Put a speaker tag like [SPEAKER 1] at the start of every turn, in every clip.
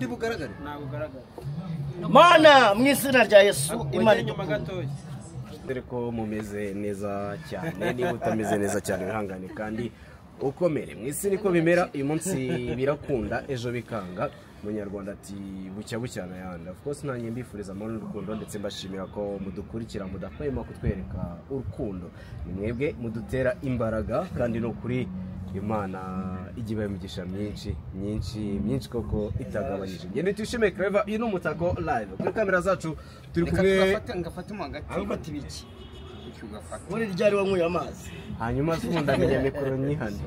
[SPEAKER 1] bugaragare
[SPEAKER 2] nabugaragara
[SPEAKER 3] mana mu izina rya Yesu Imana
[SPEAKER 2] inyuma gatoya
[SPEAKER 1] dore ko mumeze neza cyane niba utameze neza cyane bihangane kandi ukomere mu isi niko bimera uyu munsi birakunda ejo bikanga munyarwanda ati bucya bucyana yanda of course nanjye mbifuriza amahoro n'urukundo ndetse mbashimira ko mudukurikira mudahwema kutwereka urukundo mwebwe mudutera imbaraga kandi no kuri Imana igibaye umugisha myinshi koko itagabanyije ngende twishime Clever uyu n'umutako live kuri kamera zacu turi kumwe
[SPEAKER 4] ngafata mu hagati
[SPEAKER 3] arufata ibiki
[SPEAKER 4] ugafata
[SPEAKER 3] muri ryari wanyweye amazi
[SPEAKER 1] hanyuma zundamenya mikoro nyihanda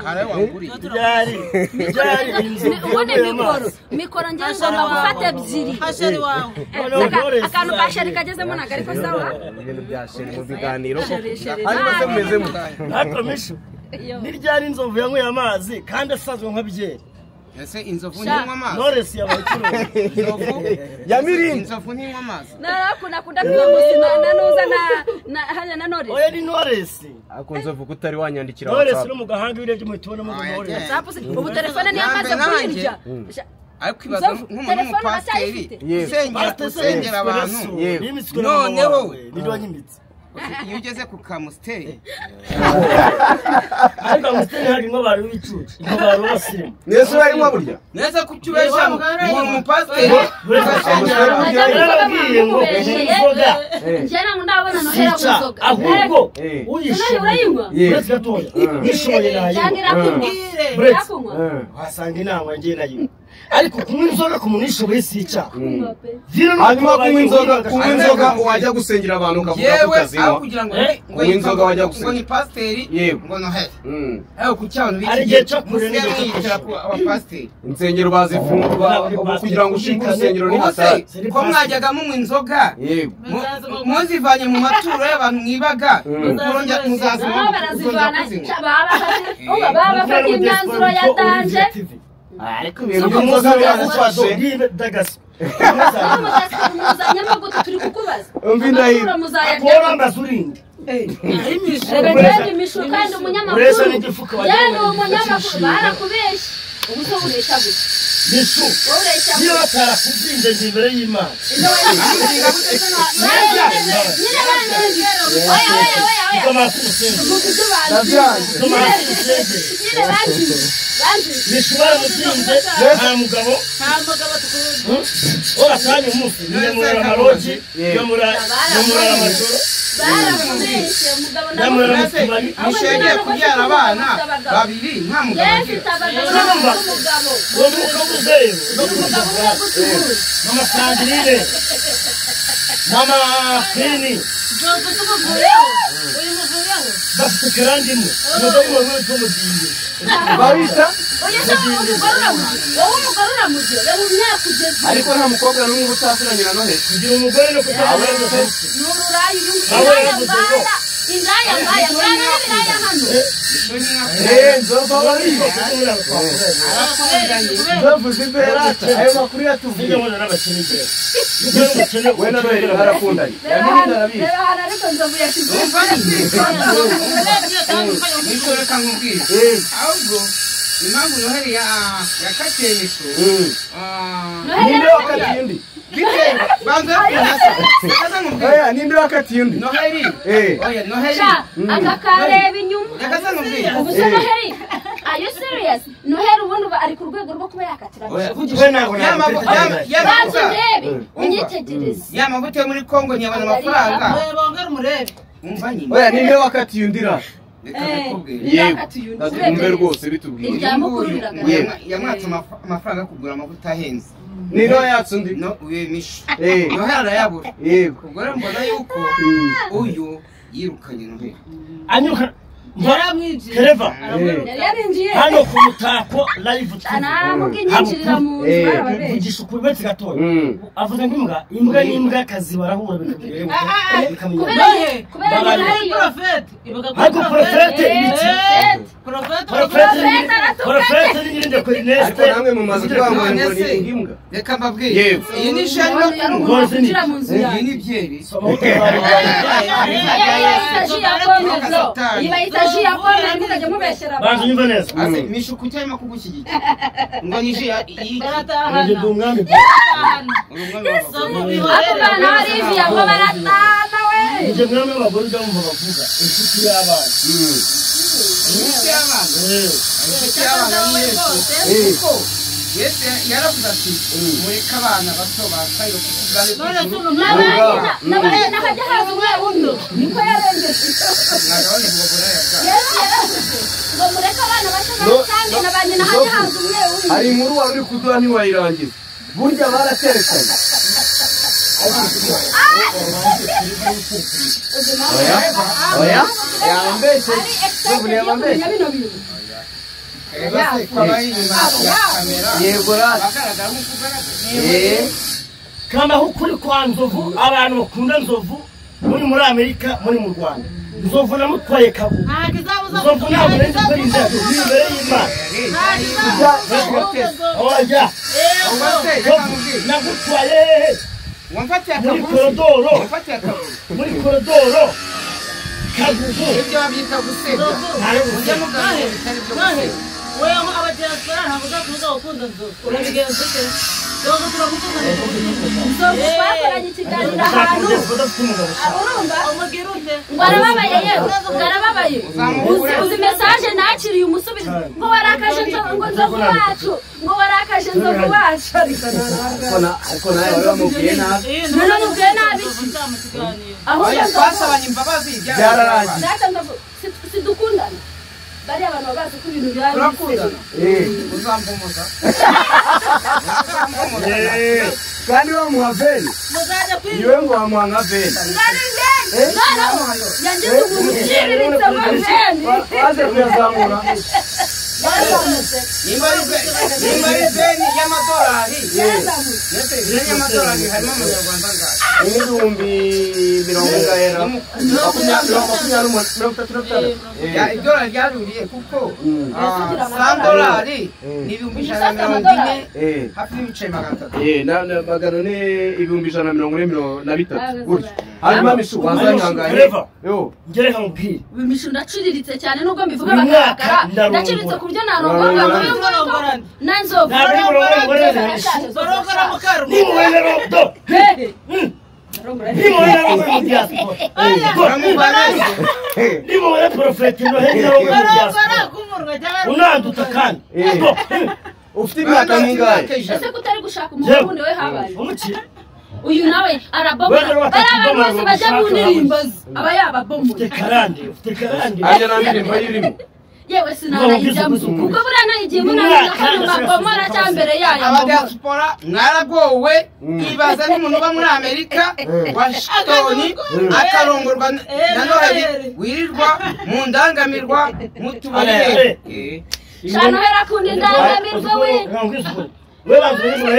[SPEAKER 4] harayo wanguri
[SPEAKER 3] ryari
[SPEAKER 5] ubone mikoro ngiye ngomba gufata ebyiri
[SPEAKER 2] hasheri wawe
[SPEAKER 5] akantu kasheri kagezemo naga ariko sawa
[SPEAKER 1] ibintu bya sheri mu biganiro hanyuma se mumezemo
[SPEAKER 3] nakomisho ni ryari inzovu yanyweye amazi kandi asanzwe nka byeri
[SPEAKER 4] ese inzovu ntinywa amazi
[SPEAKER 3] Knowless yabayikuru
[SPEAKER 1] ya mirindi
[SPEAKER 4] inzovu ntinywa amazi
[SPEAKER 5] narakunda kudakuba musina nanuza na hanya na Knowless
[SPEAKER 3] oya ni Knowless
[SPEAKER 1] akunze vuga utari wanyandikira
[SPEAKER 3] Knowless no mugahanga ibirebye mu tubona mu Knowless
[SPEAKER 5] ubu telefone ni amaze kwirya
[SPEAKER 4] ariko ibaza nk'umuntu w'umupasiteri usengera abantu
[SPEAKER 3] noneho nirwanyimitse
[SPEAKER 4] iyo ugeze ku kamusiteri
[SPEAKER 3] ariko amusiteri harimo abantu b'icucu abantu basirimu
[SPEAKER 1] nese barimo burya
[SPEAKER 4] neza kucyubesha umuntu umupasiteri
[SPEAKER 3] yarabwiye ngo inzoga
[SPEAKER 5] njyana ngo ndabona nohera kuzoga
[SPEAKER 3] ahubwo uyishoboye uretse gatoya yishoboye nayo wasanga inama yagiye nayo ariko kunywa inzoga ku muntu yishoboye si icyaha
[SPEAKER 1] hanyuma kunywa inzoga wajya gusengera abantu ukavuga ko utazinywa
[SPEAKER 4] kugira ngo
[SPEAKER 1] inzoga wajya
[SPEAKER 4] ngo ni pasiteri ngo noheri aho ku cyano
[SPEAKER 3] ari igihe cyo kureba
[SPEAKER 4] abapasiteri
[SPEAKER 1] insengero bazifungura kugira ngo ushike urusengero ni hatari
[SPEAKER 4] ko mwajyaga munywa inzoga muzivanye mu maturo y'abantu mwibaga murongera muzaza
[SPEAKER 5] baba imyanzuro ya danje
[SPEAKER 1] ariko ibintu by'inzoga byarafashe
[SPEAKER 5] muzanyemo gute turi kukubaza
[SPEAKER 1] umva indahiro
[SPEAKER 3] akora mbazurinde
[SPEAKER 5] rebetende imishu kandi umunyamakuru yani umunyamakuru barakubeshya ubuso buresha gute
[SPEAKER 3] mishu niyo batarakubwinde imbere y'Imana nishobora mutinze nta mugabo oratanye umunsi nyamurara amaroji nyamurara amajoro
[SPEAKER 5] barakubeshya umugabo
[SPEAKER 3] nyamurara mutumani
[SPEAKER 4] mushegeye kubyara abana babiri nta mugabo
[SPEAKER 3] uwo mwuka w'uzeyo mama Sandrine mama Queen bafite karandimo umugabo wawe w'umudingi
[SPEAKER 1] babita
[SPEAKER 4] ariko nta mukobwa n'umwe utasiranye na Noheli
[SPEAKER 3] kugira umugore no kutavuga
[SPEAKER 5] indaya mbaya mwana n'ibiraya hano
[SPEAKER 1] nzoga bariyo nzovuze imbere ayo makuru yatuvuye
[SPEAKER 3] ngo n'abakinije
[SPEAKER 1] we na Noheli barakundanye yaminda arabizi
[SPEAKER 5] ariko nzovu yashize
[SPEAKER 4] nikoreka nkubwira ahubwo impamvu Noheli yakatiye imishu
[SPEAKER 1] ninde wakatiye undi ninde wakatiye undi
[SPEAKER 4] Noheli oya Noheli
[SPEAKER 5] akakareba inyuma
[SPEAKER 4] yakazamubwira
[SPEAKER 5] ubuse Noheli are you serious Noheli ubundi ari ku rwego rwo kuba yakatira bantu ndebe unyitegereze
[SPEAKER 4] yamavuta yo muri Kongo nyabana amafaranga
[SPEAKER 2] bongera umurebe
[SPEAKER 4] umva nyine
[SPEAKER 1] oya ninde wakatiye undi ra
[SPEAKER 5] yego
[SPEAKER 1] umbe rwose bitubwiye
[SPEAKER 4] yamwatse amafaranga yo kugura amavuta ahenze
[SPEAKER 1] nino yatse undi
[SPEAKER 4] no uye mishu Noheli arayabura
[SPEAKER 1] yego
[SPEAKER 4] ubwo rero mbona yuko uyu yirukanye Noheli
[SPEAKER 3] anyuka
[SPEAKER 2] yaramwinjiye
[SPEAKER 3] Clever
[SPEAKER 5] yarinjiye
[SPEAKER 3] hano ku mutako live
[SPEAKER 5] namuginyinjirira mu nzu barababeshya
[SPEAKER 3] vugisha ukuri betse gatoya avuze ngo imbwa n'imbwa akazi barahura
[SPEAKER 5] kubera ari
[SPEAKER 2] profete
[SPEAKER 3] ariko profete ibiki profete ni nyirinde ko Ernest
[SPEAKER 1] ariko namwe mumaze kwangwa ngo ni imbwa
[SPEAKER 4] reka mbabwiye iyi ni shani
[SPEAKER 5] kwinjira mu nzu
[SPEAKER 4] iyi ni byeri
[SPEAKER 5] ibayita ji ya pome mukajya mubeshyera
[SPEAKER 3] banza unyumve neza
[SPEAKER 4] ase mishuku cyarimo kugushyigikira ngo ni ji
[SPEAKER 3] nje ndi umwami
[SPEAKER 5] akubana hari ivi ya ngo baratana we
[SPEAKER 3] nje mwami w'abagore ujya mumva bavuga inshuti y'abana
[SPEAKER 4] inshuti y'abana ni Yesu Yesu yaravuze ati mureka abana bato bakayiro
[SPEAKER 5] nabanye nakajya haza umwe wundi niko yarengeje
[SPEAKER 4] nagabane bugora
[SPEAKER 5] Yesu yaravuze ngo mureka abana bato kandi nabanye nakajya haza umwe wundi
[SPEAKER 1] hari inkuru wari uri kuduha ntiwayirangiza burya baraterekanye oya yambeshe n'ubune yambeshe yego
[SPEAKER 4] bagaragara nk'ukugaragara
[SPEAKER 3] kama ukuri kwa nzovu abantu bakunda nzovu muri Amerika muri mu Rwanda nzovu namutwaye kabu nzovu ntabwo nzi ko inzego imbere y'Imana oya nagutwaye
[SPEAKER 4] wamfatiye
[SPEAKER 3] muri
[SPEAKER 4] akabuzi
[SPEAKER 3] korodoro
[SPEAKER 4] wamfatiye akabuzi
[SPEAKER 3] muri korodoro kagugu
[SPEAKER 4] ibyo babyita gusebya ujya muganira bitari byo gusebya
[SPEAKER 2] wewe abadiaspora ntabwo uzakuza gukunda nzovu urabigenza ute nzovu turakukunda
[SPEAKER 5] nzovu twakoranye ikiganiro ahantu urumva
[SPEAKER 2] umubwira ute
[SPEAKER 5] ngo arababaye yewe arababaye uzi message nakiriye umusubizo ngo warakaje ngo nzovu wacu ngo warakaje nzovu wacu
[SPEAKER 1] ariko nawe wari wamubwiye nabi
[SPEAKER 5] none mubwiye nabi ahubwo
[SPEAKER 4] twasabanye imbabazi
[SPEAKER 1] byararangiye
[SPEAKER 5] data nzovu sidukundana bari abantu babazi ko ibintu byari
[SPEAKER 4] turakundana uzampomoza
[SPEAKER 1] kandi wamuha veni
[SPEAKER 2] muzajya kwiga
[SPEAKER 1] iwe ngo wamuha nka veni
[SPEAKER 5] yangize umuntu uciriritse amaveni
[SPEAKER 1] waje kuyazamura
[SPEAKER 4] nimba ari veni y'amadolari ndetse veni y'amadolari harimo amanyarwanda angahe
[SPEAKER 1] ibihumbi 30
[SPEAKER 4] idolari ryaruriye kuko $100 ni 140 hafi n'ibice 300
[SPEAKER 1] magana ne ibihumbi 143 gutyo hanyuma mishu wazanyanganye yo
[SPEAKER 3] ngereka mubwire
[SPEAKER 5] imishu ndaciriritse cyane nubwo mbivuga bakakara ndaciriritse ku buryo narongora na nzovu
[SPEAKER 2] barongora mu karu
[SPEAKER 3] nimubona porofeti
[SPEAKER 2] barongora kumurwa cyangwa
[SPEAKER 3] unanduta kandi
[SPEAKER 1] ufite imyaka mingahe
[SPEAKER 5] ese kutari gushaka umuntu wundi we habaye
[SPEAKER 3] umuki
[SPEAKER 5] uyu nawe arabomora bari abantu bose bajya mu ndirimbo aba yababomora
[SPEAKER 3] ufite karande
[SPEAKER 1] anje na ndirimbo yirimo
[SPEAKER 5] yewe sinanayijyamo kuko buriya nayigiye munanira ko babomora cyangwa mbere yayo
[SPEAKER 4] abadiaspora mwaragowe ibaza n'umuntu uba muri Amerika Washington akarongorwa na Noheli wirirwa mu ndangamirwa mutubare
[SPEAKER 5] shano hera kundi ndangamirwa we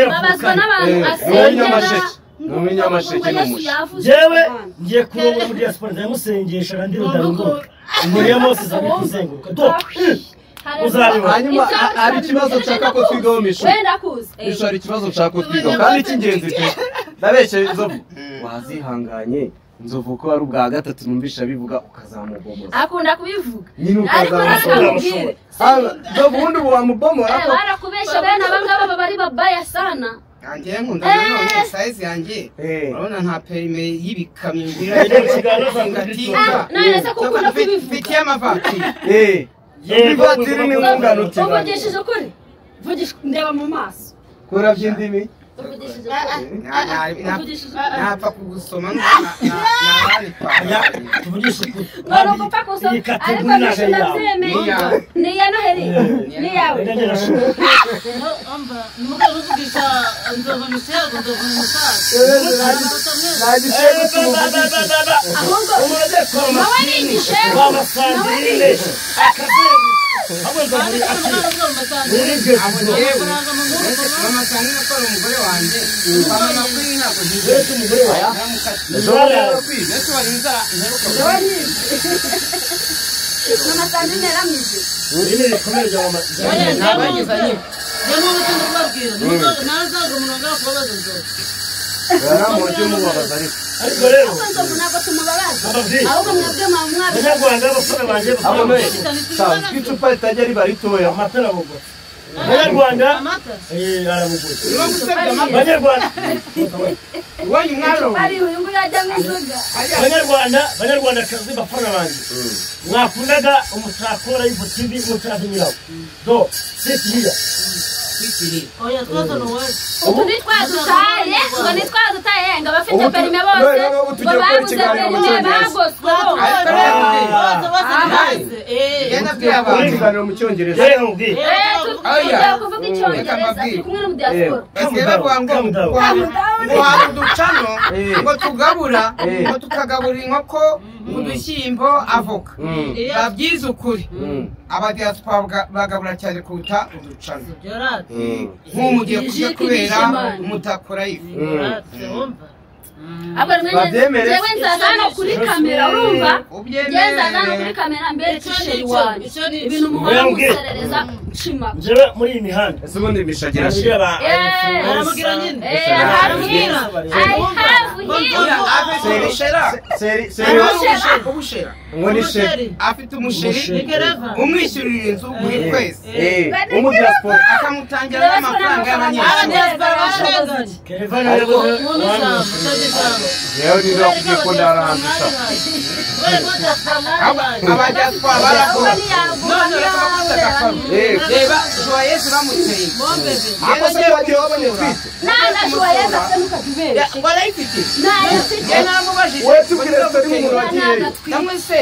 [SPEAKER 5] babazwa n'abantu asengera
[SPEAKER 1] n'umunyamasheke n'umushi
[SPEAKER 3] jewe ngiye kurongora muri diaspora ndamusengesha kandi rudarunguka muri ya mose zaje kuzenguruka
[SPEAKER 1] hanyuma hari ikibazo nshaka ko twigaho mishu mishu hari ikibazo nshaka ko twigaho kandi cy'ingenzi pe ndabeshye nzovu wazihanganye nzovu ko ari ubwa gatatu numvisha bivuga ukazamubomoza
[SPEAKER 5] akunda kubivuga
[SPEAKER 1] nyine ukazamubomoza nzovu ubundi wamubomora ko
[SPEAKER 5] barakubesha bene abangaba bari babaya sana
[SPEAKER 4] Angiye nkunda none size yanjye urabona nta perime y'ibikamyo ngira ngatinga
[SPEAKER 5] none se kuko
[SPEAKER 4] fitiye amavati
[SPEAKER 1] ivatiri ni ngungano uti
[SPEAKER 5] uvugishije ukuri vugisha ndeba mu maso
[SPEAKER 1] kora by'indimi
[SPEAKER 5] uvugishije
[SPEAKER 4] napfa kugusoma
[SPEAKER 3] tuvugisha ukuri
[SPEAKER 5] ngoro gupfa kusoma ariko nashinabyemeye ni ya Noheli ni yawe
[SPEAKER 2] amba numuga uvugisha nzovu musego nzovu musaza
[SPEAKER 5] ahubwo nawe ni igishego
[SPEAKER 3] babasangirire
[SPEAKER 4] mama cyane ko ari umugore wanjye mama kuri ntabwo ngiye
[SPEAKER 3] umugore wawe
[SPEAKER 4] Yesu wari inzara
[SPEAKER 5] mama sandine ramije
[SPEAKER 3] ini rikomeje mama
[SPEAKER 4] nabageza nyine
[SPEAKER 2] Yamu mutungo babwira nazaga umurongo kubabaza nzovu
[SPEAKER 1] yaramuje mubabaza
[SPEAKER 3] ariko rero
[SPEAKER 5] nzovu ntabwo tumubabaza
[SPEAKER 3] ababyeyi
[SPEAKER 5] ahubwo mwebwe mwamwabye
[SPEAKER 3] abanyarwanda abafana banjye
[SPEAKER 1] sawa icupa ritajya riba ritoya
[SPEAKER 3] amata arabugura abanyarwanda arabugura abanyarwanda
[SPEAKER 4] Uwanyu mwaro.
[SPEAKER 5] bari uyu nguyu ajyamo inzoga
[SPEAKER 3] banyarwandakazi bafana banjye mwakundaga umusakora y'Ivo TV umucazi nyirawo do sitiriya
[SPEAKER 2] oya twese n'uwacu
[SPEAKER 5] utu ni twadutaye ngo ni twadutaye ngo abafite perime bose ngo babuze perime bagoswe
[SPEAKER 1] ikiganiro mu cyongereza
[SPEAKER 5] tugiye kuvuga icyongereza turi kumwe no mu diaspora
[SPEAKER 4] Ducano ngo tugabura ngo tukagabura inkoko udushyimbo avoka babyize ukuri abadiaspora bagabura cyane kuruta uducano nk'umugiye kujya kubera umutakora ifu
[SPEAKER 5] jewe nzaza hano kuri kamera urumva nzaza hano kuri kamera mbere tisheri wanjye ibintu muhora muserereza nshima
[SPEAKER 3] njyewe muri iyi mihanda
[SPEAKER 1] ese ubundi mishagira
[SPEAKER 2] aramugira nyine
[SPEAKER 1] ngo ni sheri
[SPEAKER 4] afite umusheri umwishyurira inzu buri kwezi
[SPEAKER 1] umudiaspora
[SPEAKER 4] akamutangira n'amafaranga y'abanyeshuri
[SPEAKER 1] yewe niba kugiye ko ndarangisha
[SPEAKER 4] abadiaspora barakora none reba joyeuse bamuteye
[SPEAKER 1] akose wagiye wabonye ufite
[SPEAKER 5] joyeuse ntukatubere
[SPEAKER 4] warayifite
[SPEAKER 5] nayafite
[SPEAKER 4] naramubajije
[SPEAKER 1] we tubwire story mu muntu wagiye
[SPEAKER 4] namwe se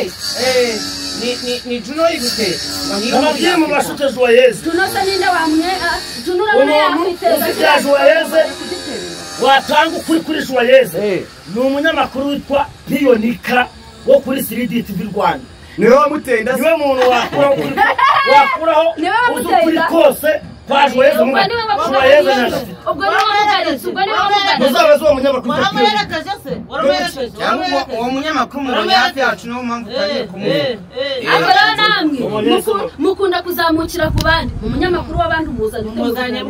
[SPEAKER 4] ni Juno iguteye
[SPEAKER 3] ababyeyi mu bashute joyeuse
[SPEAKER 5] tunose ninde wamwega junura muri yakwiteza
[SPEAKER 3] ufite joyeuse watanga ukuri kuri joyeuse ni umunyamakuru witwa Piyonika wo kuri 3D TV Rwanda
[SPEAKER 1] niwe wamuteye inda
[SPEAKER 3] niwe muntu wakuraho ukuri kose kwa joyeuse
[SPEAKER 5] ubwo niwe wamugaritse
[SPEAKER 3] muzabaze uwo munyamakuru
[SPEAKER 2] waramuherekeje se waramuherekeje
[SPEAKER 4] uwo munyamakuru mubonye hafi yacu niwo mpamvu utangiye kumubona
[SPEAKER 5] rero namwe mukunda kuzamukira ku bandi umunyamakuru w'abandi umuzanye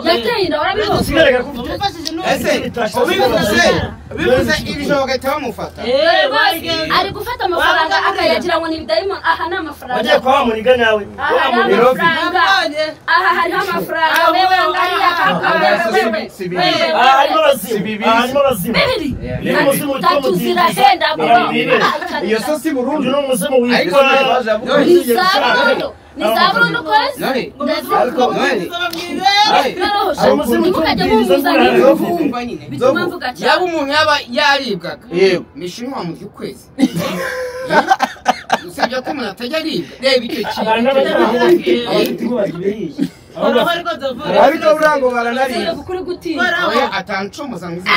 [SPEAKER 5] yateye inda warabibona
[SPEAKER 4] ese bivuze ibijoro bagahita bamufata
[SPEAKER 5] ari gufata amafaranga akayagira ngo ni ibidayimoni aha ni amafaranga
[SPEAKER 3] bagiye kwa muniga nawe
[SPEAKER 5] aha hariho amafaranga wewe ngariya
[SPEAKER 3] harimo abazimu
[SPEAKER 5] bibiri tatu zirahenda
[SPEAKER 1] iyo so si burundu
[SPEAKER 3] no muzimu
[SPEAKER 4] ariko
[SPEAKER 5] ni saburundo kwezi
[SPEAKER 4] yaba umuntu yaba yaribwaga mishinwa mu by'ukwezi usibye ko umuntu atajya aribwa reba icyo kintu
[SPEAKER 1] ariko urango baranariye
[SPEAKER 5] kuri gutinya
[SPEAKER 4] atancomoza ngo izina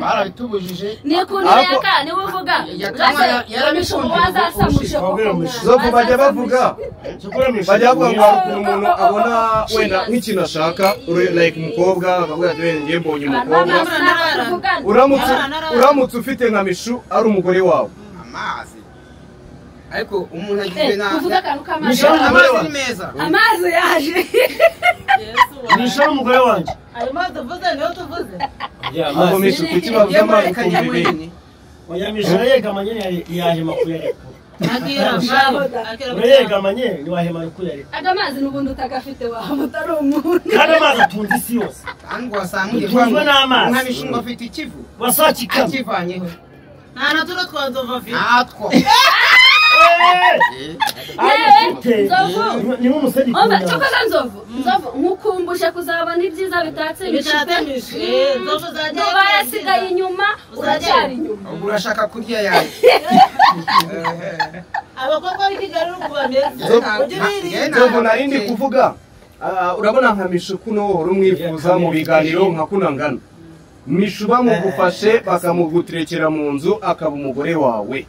[SPEAKER 4] barabitubujije
[SPEAKER 5] nikuntu yaka niwe uvuga yarabishobo wazasamushe
[SPEAKER 1] zovu bajya bavuga ngo umuntu abona wenda nk'ikintu ashaka like umukobwa akavuga ati ngiye mbonye umukobwa uramutse ufite nka mishu ari umugore wawe
[SPEAKER 4] amazi ariko umuntu agiye na
[SPEAKER 5] amazi
[SPEAKER 4] ni meza
[SPEAKER 5] amazi yaje
[SPEAKER 3] nisho umugore wanjye
[SPEAKER 2] ayo mazi uvuze niyo tuvuze
[SPEAKER 1] abo mishu kuki bavuze amazi kumbi
[SPEAKER 3] oya misho yegamanye yaje makuru yareko
[SPEAKER 2] akira
[SPEAKER 3] yegamanye ni wahema kuyareka
[SPEAKER 5] agamazi nubundi utagafite waho mutari umuntu
[SPEAKER 3] kandi amazi atunze isi yose
[SPEAKER 4] kandi wasangiye
[SPEAKER 3] tuzwe n'amazi
[SPEAKER 4] nka mishu ngo afite ikivu
[SPEAKER 3] wasakika
[SPEAKER 4] akivanyeho
[SPEAKER 2] nta na tuno twanzova afite
[SPEAKER 4] natwo
[SPEAKER 3] ni nk'umusedi
[SPEAKER 5] cyokoza nzovu nkukumbushe kuzabona ibyiza bitatse
[SPEAKER 2] bishatse nzovu
[SPEAKER 5] ngo barasigaye inyuma uracyari inyuma
[SPEAKER 4] ubwo urashaka kurya yawe
[SPEAKER 2] abakobwa b'i Kigali uko bameze
[SPEAKER 1] nzovu narindi kuvuga urabona nka mishu kuno wari umwifuza mu biganiro nka kunangana mishu bamugufashe bakamuguterekera mu nzu akaba umugore wawe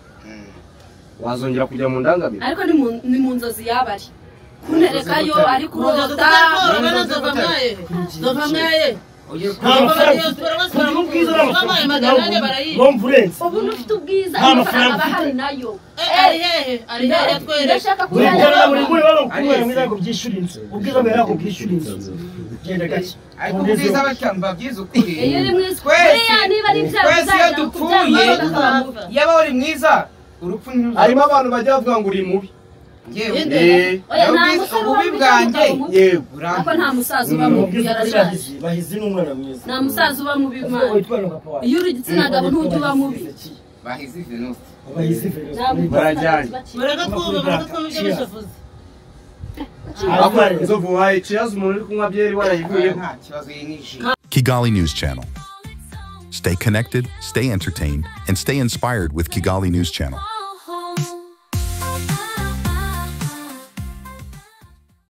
[SPEAKER 1] wazongera kujya mu ndangamiro
[SPEAKER 5] ariko ni mu nzozi yabari kunterekayo ari kurota
[SPEAKER 2] nzova mwaye
[SPEAKER 3] nta mafaranga kugira ubwiza n'amafaranga ngomba urenze
[SPEAKER 5] ubu ufite ubwiza amafaranga aba ahari nayo
[SPEAKER 2] ari yatwereka
[SPEAKER 5] ndashaka
[SPEAKER 3] kujyana muri muri bano kumwe mwiza ngo byishura inzu ubwiza bwe yako byishura inzu genda gake
[SPEAKER 4] ariko ubwiza bacyamba byiza ukuri
[SPEAKER 5] iyo uri mwiza buriya niba ari ibyaha
[SPEAKER 4] twese iyo dupfuye yaba uri mwiza urupfu
[SPEAKER 1] harimo abantu bajya bavuga ngo uri mubi
[SPEAKER 4] ububi bwanjye
[SPEAKER 5] ako nta musaza uba mubi yarashaje
[SPEAKER 3] bahizi n'umwana mwiza
[SPEAKER 5] nta musaza uba mubi iyo uri igitsina gabo ntujya uba mubi
[SPEAKER 4] bahizi Venus
[SPEAKER 1] barajyanye
[SPEAKER 2] mureka twumva ibyo bishavuze
[SPEAKER 1] inzovu wayicaye umuntu uri kunywa byeri warayivuyeho
[SPEAKER 4] nta kibazo yiniji.
[SPEAKER 6] Kigali News Channel. Stay connected, stay entertained, and stay inspired with Kigali News Channel.